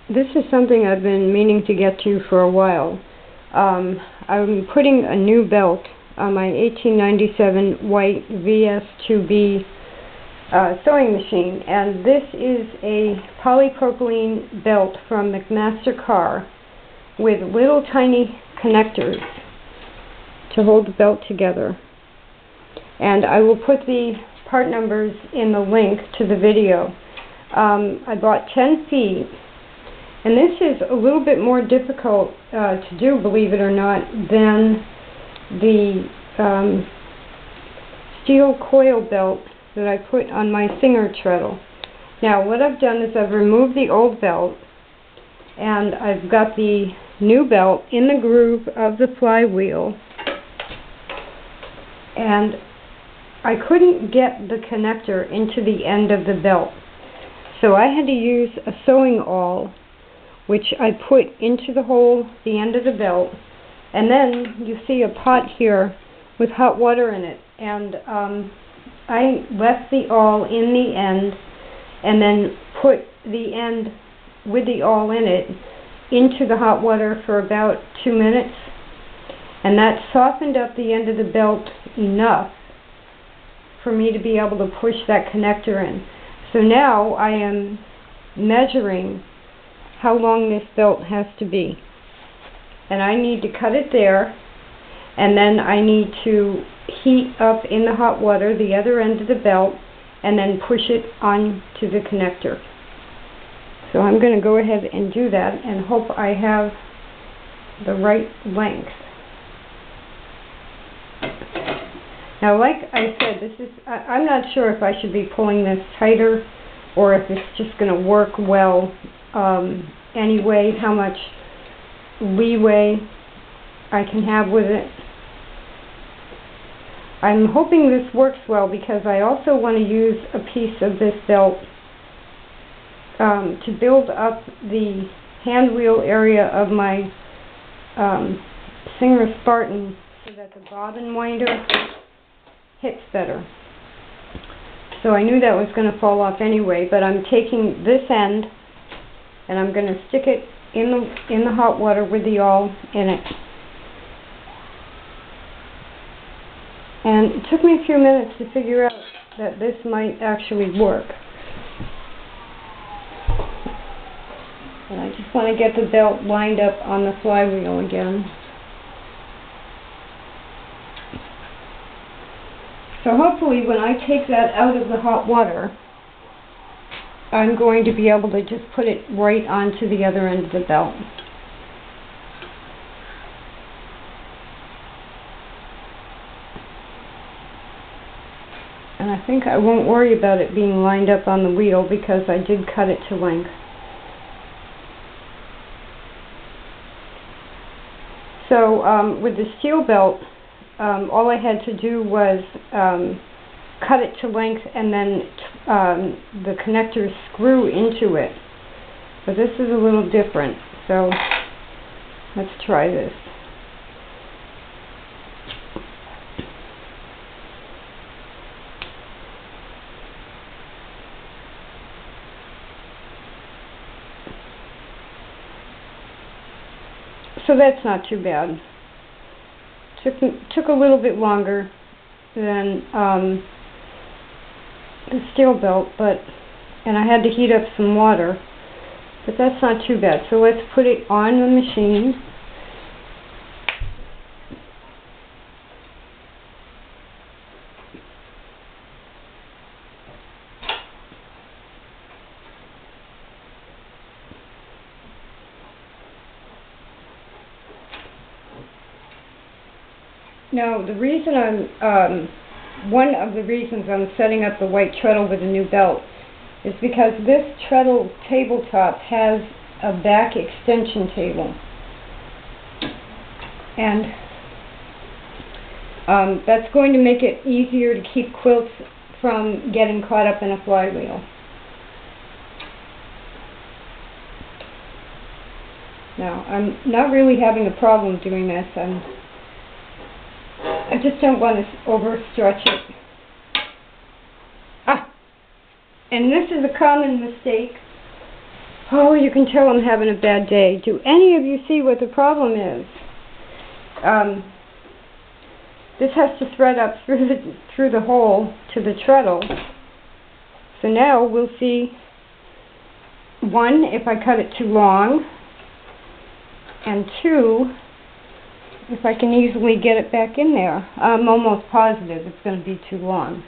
This is something I've been meaning to get to for a while. I'm putting a new belt on my 1897 White VS IIb sewing machine, and this is a polypropylene belt from McMaster-Carr with little tiny connectors to hold the belt together. And I will put the part numbers in the link to the video. I bought 10 feet, and this is a little bit more difficult to do, believe it or not, than the steel coil belt that I put on my Singer treadle. Now what I've done is I've removed the old belt, and I've got the new belt in the groove of the flywheel, and I couldn't get the connector into the end of the belt. So I had to use a sewing awl, which I put into the hole, the end of the belt, and then you see a pot here with hot water in it, and I left the awl in the end and then put the end with the awl in it into the hot water for about 2 minutes, and that softened up the end of the belt enough for me to be able to push that connector in. So now I am measuring how long this belt has to be, and I need to cut it there, and then I need to heat up in the hot water the other end of the belt and then push it onto the connector. So I'm going to go ahead and do that and hope I have the right length. Now, like I said, this is I'm not sure if I should be pulling this tighter or if it's just going to work well anyway, how much leeway I can have with it. I'm hoping this works well because I also want to use a piece of this belt to build up the hand wheel area of my Singer Spartan so that the bobbin winder hits better. So I knew that was going to fall off anyway, but I'm taking this end and I'm going to stick it in the hot water with the awl in it. And it took me a few minutes to figure out that this might actually work. And I just want to get the belt lined up on the flywheel again. So hopefully when I take that out of the hot water, I'm going to be able to just put it right onto the other end of the belt. And I think I won't worry about it being lined up on the wheel because I did cut it to length. So with the steel belt, all I had to do was cut it to length and then the connectors screw into it. But this is a little different, so let's try this. So that's not too bad. Took a little bit longer than the steel belt, and I had to heat up some water, but that's not too bad. So let's put it on the machine. Now, the reason one of the reasons I'm setting up the white treadle with a new belt is because this treadle tabletop has a back extension table. And that's going to make it easier to keep quilts from getting caught up in a flywheel. Now, I'm not really having a problem doing this. I just don't want to overstretch it. And this is a common mistake Oh, you can tell I'm having a bad day. Do any of you see what the problem is? This has to thread up through the hole to the treadle. So now we'll see, one, if I cut it too long, and two, if I can easily get it back in there. I'm almost positive it's going to be too long.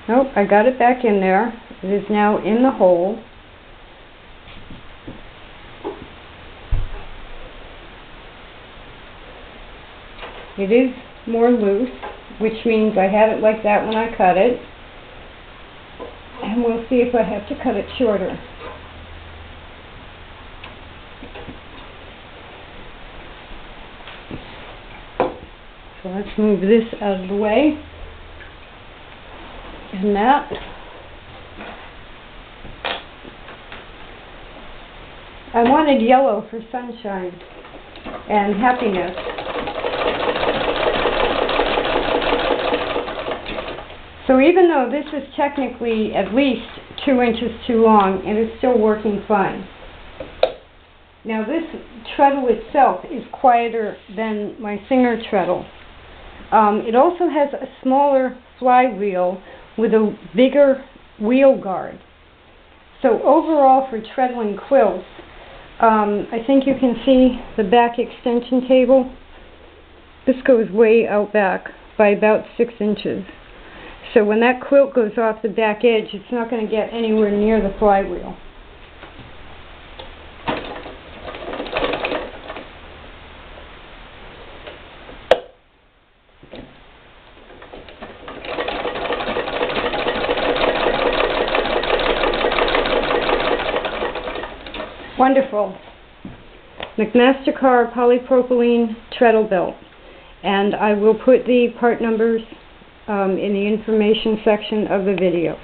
Nope, I got it back in there. It is now in the hole. It is more loose, which means I had it like that when I cut it. And we'll see if I have to cut it shorter. So let's move this out of the way. And that. I wanted yellow for sunshine and happiness. So even though this is technically at least 2 inches too long, it is still working fine. Now this treadle itself is quieter than my Singer treadle. It also has a smaller flywheel with a bigger wheel guard. So overall for treadling quilts, I think you can see the back extension table. This goes way out back by about 6 inches. So when that quilt goes off the back edge, it's not going to get anywhere near the flywheel. Wonderful. McMaster-Carr polypropylene treadle belt. And I will put the part numbers in the information section of the video.